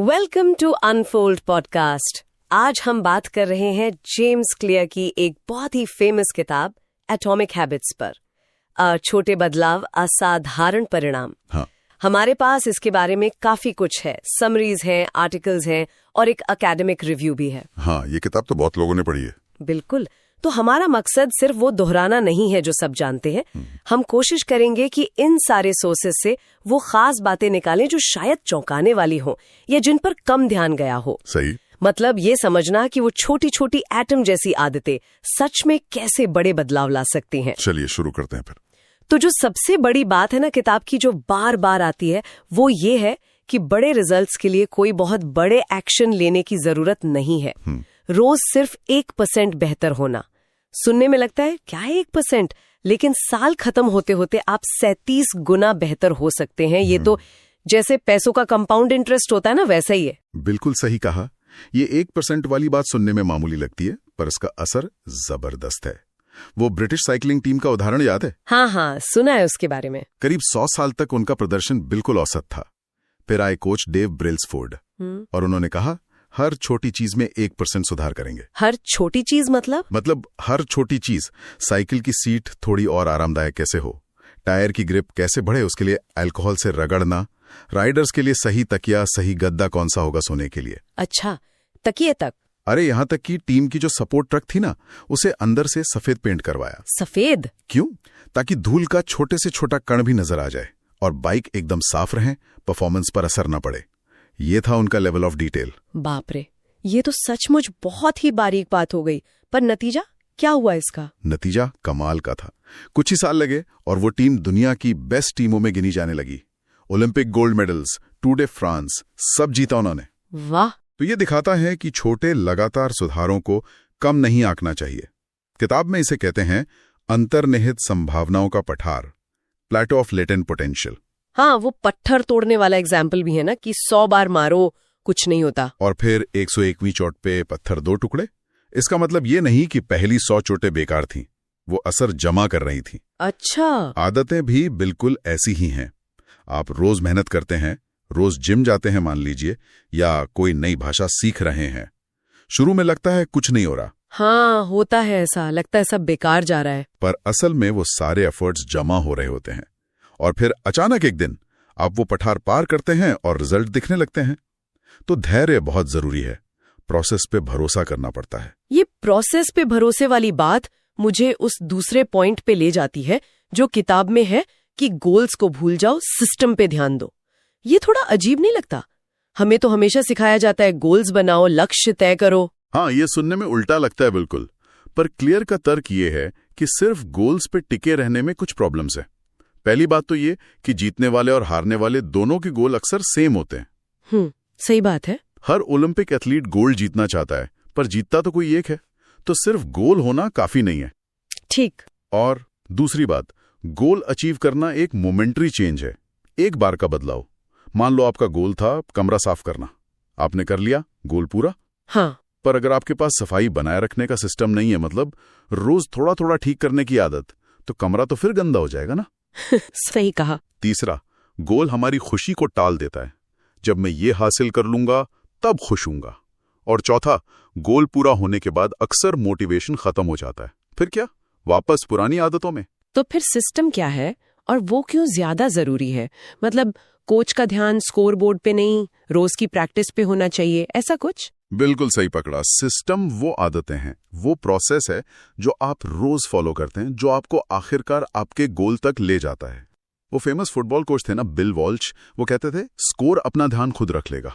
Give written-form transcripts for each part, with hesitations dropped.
Welcome to unfold podcast. आज हम बात कर रहे हैं जेम्स क्लियर की एक बहुत ही फेमस किताब एटॉमिक हैबिट्स पर। छोटे बदलाव, असाधारण परिणाम। हाँ। हमारे पास इसके बारे में काफी कुछ है, समरीज हैं, आर्टिकल्स हैं और एक एकेडमिक रिव्यू भी है। हाँ, ये किताब तो बहुत लोगों ने पढ़ी है। बिल्कुल। तो हमारा मकसद सिर्फ वो दोहराना नहीं है जो सब जानते हैं। हम कोशिश करेंगे कि इन सारे सोर्सेस से वो खास बातें निकालें जो शायद चौंकाने वाली हो या जिन पर कम ध्यान गया हो। सही। मतलब ये समझना कि वो छोटी छोटी एटम जैसी आदतें सच में कैसे बड़े बदलाव ला सकती हैं। चलिए शुरू करते हैं फिर। तो जो सबसे बड़ी बात है ना किताब की, जो बार बार आती है, वो ये है कि बड़े रिजल्ट्स के लिए कोई बहुत बड़े एक्शन लेने की जरूरत नहीं है। रोज सिर्फ 1% बेहतर होना। सुनने में लगता है क्या है 1%, लेकिन साल खत्म होते होते आप 37 गुना बेहतर हो सकते हैं। ये तो जैसे पैसों का कंपाउंड इंटरेस्ट होता है ना, वैसा ही है। बिल्कुल सही कहा। ये 1% वाली बात सुनने में मामूली लगती है, पर इसका असर जबरदस्त है। वो ब्रिटिश साइकिलिंग टीम का उदाहरण याद है? हाँ, सुना है उसके बारे में। करीब 100 साल तक उनका प्रदर्शन बिल्कुल औसत था। फिर आए कोच डेव ब्रेल्सफोर्ड और उन्होंने कहा हर छोटी चीज में 1% सुधार करेंगे। हर छोटी चीज मतलब हर छोटी चीज, साइकिल की सीट थोड़ी और आरामदायक कैसे हो, टायर की ग्रिप कैसे बढ़े, उसके लिए अल्कोहल से रगड़ना, राइडर्स के लिए सही तकिया, सही गद्दा कौन सा होगा सोने के लिए। अच्छा, तकिए तक? अरे यहाँ तक कि टीम की जो सपोर्ट ट्रक थी ना, उसे अंदर से सफेद पेंट करवाया। सफेद क्यों? ताकि धूल का छोटे से छोटा कण भी नजर आ जाए और बाइक एकदम साफ रहे, परफॉर्मेंस पर असर न पड़े। ये था उनका लेवल ऑफ डिटेल। बाप रे, ये तो सचमुच बहुत ही बारीक बात हो गई। पर नतीजा क्या हुआ इसका? नतीजा कमाल का था। कुछ ही साल लगे और वो टीम दुनिया की बेस्ट टीमों में गिनी जाने लगी। Olympic gold medals, tour day France, सब जीता उन्होंने। वाह। तो ये दिखाता है कि छोटे लगातार सुधारों को कम नहीं आंकना चाहिए। किताब में इसे कहते हैं अंतर्निहित संभावनाओं का पठार, प्लेटो ऑफ लेटेंट पोटेंशियल। हाँ, वो पत्थर तोड़ने वाला एग्जाम्पल भी है ना कि 100 बार मारो कुछ नहीं होता और फिर 101वीं चोट पे पत्थर 2 टुकड़े। इसका मतलब ये नहीं कि पहली 100 चोटें बेकार थीं, वो असर जमा कर रही थीं। अच्छा। आदतें भी बिल्कुल ऐसी ही हैं। आप रोज मेहनत करते हैं, रोज जिम जाते हैं मान लीजिए, या कोई नई भाषा सीख रहे हैं। शुरू में लगता है कुछ नहीं हो रहा। हाँ, होता है ऐसा, लगता है सब बेकार जा रहा है। पर असल में वो सारे एफर्ट्स जमा हो रहे होते हैं और फिर अचानक एक दिन आप वो पठार पार करते हैं और रिजल्ट दिखने लगते हैं। तो धैर्य बहुत जरूरी है, प्रोसेस पे भरोसा करना पड़ता है। ये प्रोसेस पे भरोसे वाली बात मुझे उस दूसरे पॉइंट पे ले जाती है जो किताब में है कि गोल्स को भूल जाओ, सिस्टम पे ध्यान दो। ये थोड़ा अजीब नहीं लगता? हमें तो हमेशा सिखाया जाता है गोल्स बनाओ, लक्ष्य तय करो। हाँ, ये सुनने में उल्टा लगता है बिल्कुल, पर क्लियर का तर्क ये है कि सिर्फ गोल्स पे टिके रहने में कुछ प्रॉब्लम्स है। पहली बात तो ये कि जीतने वाले और हारने वाले दोनों के गोल अक्सर सेम होते हैं। सही बात है। हर ओलंपिक एथलीट गोल्ड जीतना चाहता है, पर जीतता तो कोई एक है। तो सिर्फ गोल होना काफी नहीं है। ठीक। और दूसरी बात, गोल अचीव करना एक मोमेंटरी चेंज है, एक बार का बदलाव। मान लो आपका गोल था कमरा साफ करना, आपने कर लिया, गोल पूरा। हाँ। पर अगर आपके पास सफाई बनाए रखने का सिस्टम नहीं है, मतलब रोज थोड़ा थोड़ा ठीक करने की आदत, तो कमरा तो फिर गंदा हो जाएगा ना। सही कहा। तीसरा, गोल हमारी खुशी को टाल देता है। जब मैं ये हासिल कर लूंगा तब खुश हूंगा। और चौथा, गोल पूरा होने के बाद अक्सर मोटिवेशन खत्म हो जाता है। फिर क्या, वापस पुरानी आदतों में। तो फिर सिस्टम क्या है और वो क्यों ज्यादा जरूरी है? मतलब कोच का ध्यान स्कोर बोर्ड पे नहीं, रोज की प्रैक्टिस पे होना चाहिए, ऐसा कुछ? बिल्कुल सही पकड़ा। सिस्टम वो आदतें हैं, वो प्रोसेस है जो आप रोज फॉलो करते हैं, जो आपको आखिरकार आपके गोल तक ले जाता है। वो फेमस फुटबॉल कोच थे ना, बिल वॉल्श, वो कहते थे स्कोर अपना ध्यान खुद रख लेगा।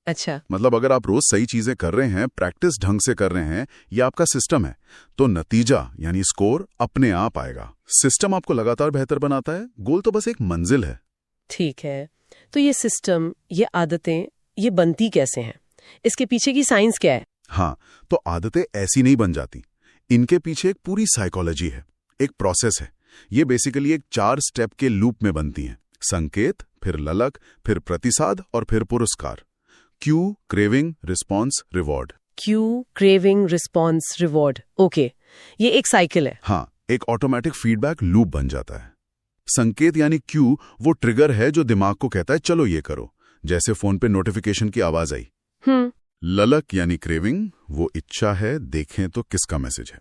अच्छा। मतलब अगर आप रोज सही चीजें कर रहे हैं, प्रैक्टिस ढंग से कर रहे हैं, ये आपका सिस्टम है, तो नतीजा यानी स्कोर अपने आप आएगा। सिस्टम आपको लगातार बेहतर बनाता है, गोल तो बस एक मंजिल है। ठीक है, तो ये सिस्टम, ये आदतें, ये बनती कैसे हैं? इसके पीछे की साइंस क्या है? हाँ, तो आदतें ऐसी नहीं बन जाती। इनके पीछे एक पूरी साइकोलॉजी है, एक प्रोसेस है। ये बेसिकली एक 4 स्टेप के लूप में बनती हैं। संकेत, फिर ललक, फिर प्रतिसाद और फिर पुरस्कार। Q, craving, response, reward. Q, craving, response, reward. Okay, ये एक साइकिल है। हाँ, एक ऑटोमेटिक फीडबैक लूप बन जाता है। संकेत यानी क्यू वो ट्रिगर है जो दिमाग को कहता है चलो ये करो, जैसे फोन पे नोटिफिकेशन की आवाज आई। ललक यानी क्रेविंग, वो इच्छा है देखें तो किसका मैसेज है।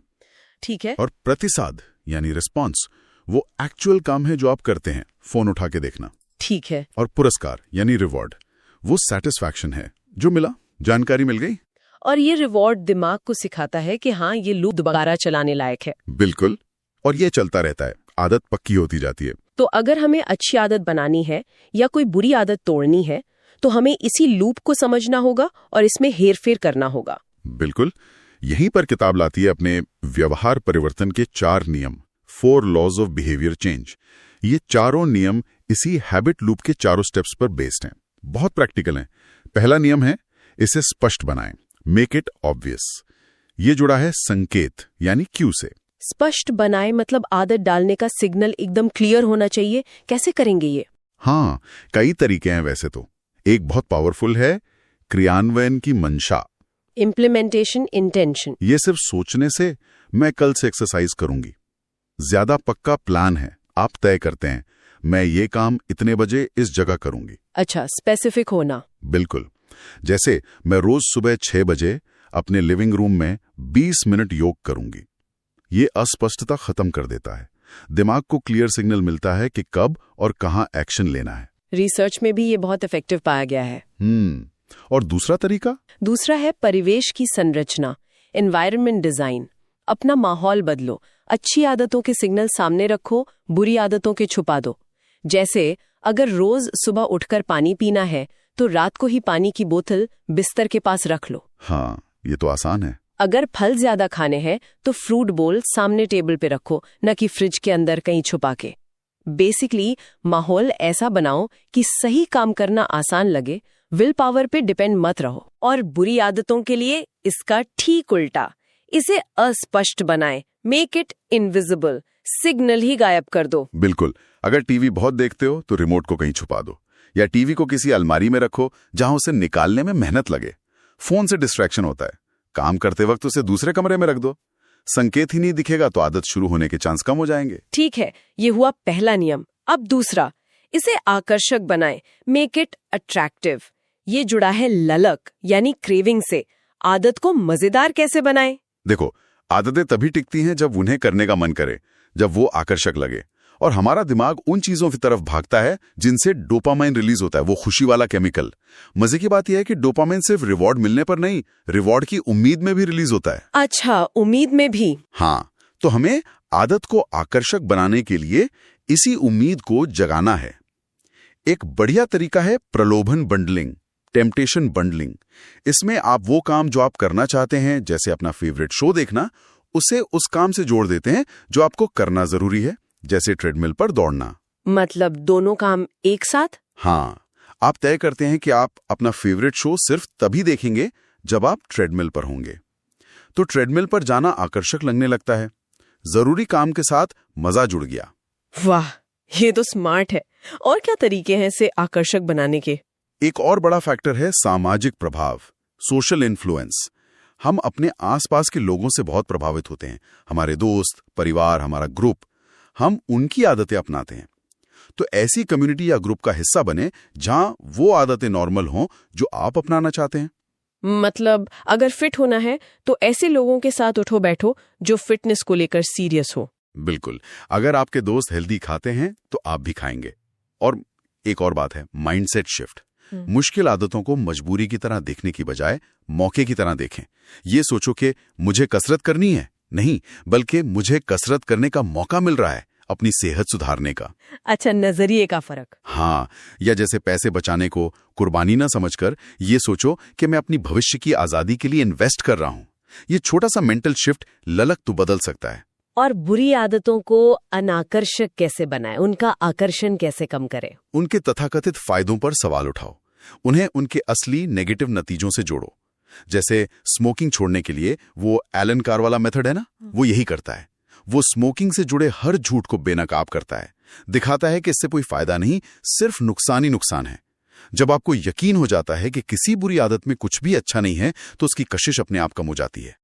ठीक है। और प्रतिसाद यानी रिस्पॉन्स, वो एक्चुअल काम है जो आप करते हैं, फोन उठा के देखना। ठीक है। और पुरस्कार यानी रिवॉर्ड, वो सेटिस्फैक्शन है, जो मिला, जानकारी मिल गई। और ये रिवॉर्ड दिमाग को सिखाता है कि हाँ, ये लूप दोबारा चलाने लायक है। बिल्कुल, और ये चलता रहता है, आदत पक्की होती जाती है। तो अगर हमें अच्छी आदत बनानी है या कोई बुरी आदत तोड़नी है, तो हमें इसी लूप को समझना होगा और इसमें हेरफेर करना होगा। बिल्कुल, यहीं पर किताब लाती है अपने व्यवहार परिवर्तन के 4 नियम, 4 लॉज ऑफ बिहेवियर चेंज। ये चारों नियम इसी हैबिट लूप के चारों स्टेप्स पर बेस्ड हैं, बहुत प्रैक्टिकल हैं। पहला नियम है, इसे स्पष्ट बनाएं, मेक इट ऑब्वियस। ये जुड़ा है संकेत यानी क्यू से। स्पष्ट बनाए मतलब आदत डालने का सिग्नल एकदम क्लियर होना चाहिए। कैसे करेंगे ये? हाँ, कई तरीके हैं वैसे तो। एक बहुत पावरफुल है, क्रियान्वयन की मंशा, इम्प्लीमेंटेशन इंटेंशन। ये सिर्फ सोचने से मैं कल से एक्सरसाइज करूंगी। ज्यादा पक्का प्लान है, आप तय करते हैं मैं ये काम इतने बजे इस जगह करूंगी। अच्छा, स्पेसिफिक होना। बिल्कुल, जैसे मैं रोज सुबह 6 बजे अपने लिविंग रूम में 20 मिनट योग करूंगी। ये अस्पष्टता खत्म कर देता है, दिमाग को क्लियर सिग्नल मिलता है कि कब और कहां एक्शन लेना है। रिसर्च में भी ये बहुत इफेक्टिव पाया गया है। और दूसरा तरीका? दूसरा है परिवेश की संरचना, एनवायरनमेंट डिजाइन। अपना माहौल बदलो, अच्छी आदतों के सिग्नल सामने रखो, बुरी आदतों के छुपा दो। जैसे अगर रोज सुबह उठकर पानी पीना है, तो रात को ही पानी की बोतल बिस्तर के पास रख लो। हाँ, ये तो आसान है। अगर फल ज्यादा खाने हैं तो फ्रूट बोल सामने टेबल पे रखो, न कि फ्रिज के अंदर कहीं छुपा के। बेसिकली माहौल ऐसा बनाओ कि सही काम करना आसान लगे, विल पावर पे डिपेंड मत रहो। और बुरी आदतों के लिए इसका ठीक उल्टा, इसे अस्पष्ट बनाएं, मेक इट इनविजिबल, सिग्नल ही गायब कर दो। बिल्कुल, अगर टीवी बहुत देखते हो तो रिमोट को कहीं छुपा दो, या टीवी को किसी अलमारी में रखो जहां उसे निकालने में मेहनत लगे। फोन से डिस्ट्रैक्शन होता है, काम करते वक्त उसे दूसरे कमरे में रख दो। संकेत ही नहीं दिखेगा तो आदत शुरू होने के चांस कम हो जाएंगे। ठीक है, ये हुआ पहला नियम। अब दूसरा, इसे आकर्षक बनाएं, मेक इट अट्रैक्टिव। ये जुड़ा है ललक यानी क्रेविंग से। आदत को मजेदार कैसे बनाएं? देखो, आदतें तभी टिकती हैं जब उन्हें करने का मन करे, जब वो आकर्षक लगे। और हमारा दिमाग उन चीजों की तरफ भागता है जिनसे डोपामाइन रिलीज होता है, वो खुशी वाला केमिकल। मजे की बात यह है कि डोपामाइन सिर्फ रिवॉर्ड मिलने पर नहीं, रिवॉर्ड की उम्मीद में भी रिलीज होता है। अच्छा, उम्मीद में भी? हाँ, तो हमें आदत को आकर्षक बनाने के लिए इसी उम्मीद को जगाना है। एक बढ़िया तरीका है प्रलोभन बंडलिंग, टेम्पटेशन बंडलिंग। इसमें आप वो काम जो आप करना चाहते हैं, जैसे अपना फेवरेट शो देखना, उसे उस काम से जोड़ देते हैं जो आपको करना जरूरी है, जैसे ट्रेडमिल पर दौड़ना। मतलब दोनों काम एक साथ? हाँ, आप तय करते हैं कि आप अपना फेवरेट शो सिर्फ तभी देखेंगे जब आप ट्रेडमिल पर होंगे। तो ट्रेडमिल पर जाना आकर्षक लगने लगता है, जरूरी काम के साथ मजा जुड़ गया। वाह, ये तो स्मार्ट है। और क्या तरीके हैं इसे आकर्षक बनाने के? एक और बड़ा फैक्टर है सामाजिक प्रभाव, सोशल इन्फ्लुएंस। हम अपने आसपास के लोगों से बहुत प्रभावित होते हैं, हमारे दोस्त, परिवार, हमारा ग्रुप। हम उनकी आदतें अपनाते हैं। तो ऐसी कम्युनिटी या ग्रुप का हिस्सा बने जहां वो आदतें नॉर्मल हों जो आप अपनाना चाहते हैं। मतलब अगर फिट होना है तो ऐसे लोगों के साथ उठो बैठो जो फिटनेस को लेकर सीरियस हो। बिल्कुल, अगर आपके दोस्त हेल्दी खाते हैं तो आप भी खाएंगे। और एक और बात है, माइंडसेट शिफ्ट। मुश्किल आदतों को मजबूरी की तरह देखने की बजाय मौके की तरह देखें। ये सोचो कि मुझे कसरत करनी है, नहीं, बल्कि मुझे कसरत करने का मौका मिल रहा है अपनी सेहत सुधारने का। अच्छा, नजरिए का फर्क। हाँ, या जैसे पैसे बचाने को कुर्बानी ना समझकर ये सोचो कि मैं अपनी भविष्य की आजादी के लिए इन्वेस्ट कर रहा हूं। ये छोटा सा मेंटल शिफ्ट ललक तो बदल सकता है। और बुरी आदतों को अनाकर्षक कैसे बनाएं, उनका आकर्षण कैसे कम करें? उनके तथाकथित फायदों पर सवाल उठाओ, उन्हें उनके असली नेगेटिव नतीजों से जोड़ो। जैसे स्मोकिंग छोड़ने के लिए वो एलन कार वाला मेथड है ना, वो यही करता है। वो स्मोकिंग से जुड़े हर झूठ को बेनकाब करता है, दिखाता है कि इससे कोई फायदा नहीं, सिर्फ नुकसान ही नुकसान है। जब आपको यकीन हो जाता है कि किसी बुरी आदत में कुछ भी अच्छा नहीं है, तो उसकी कशिश अपने आप कम हो जाती है।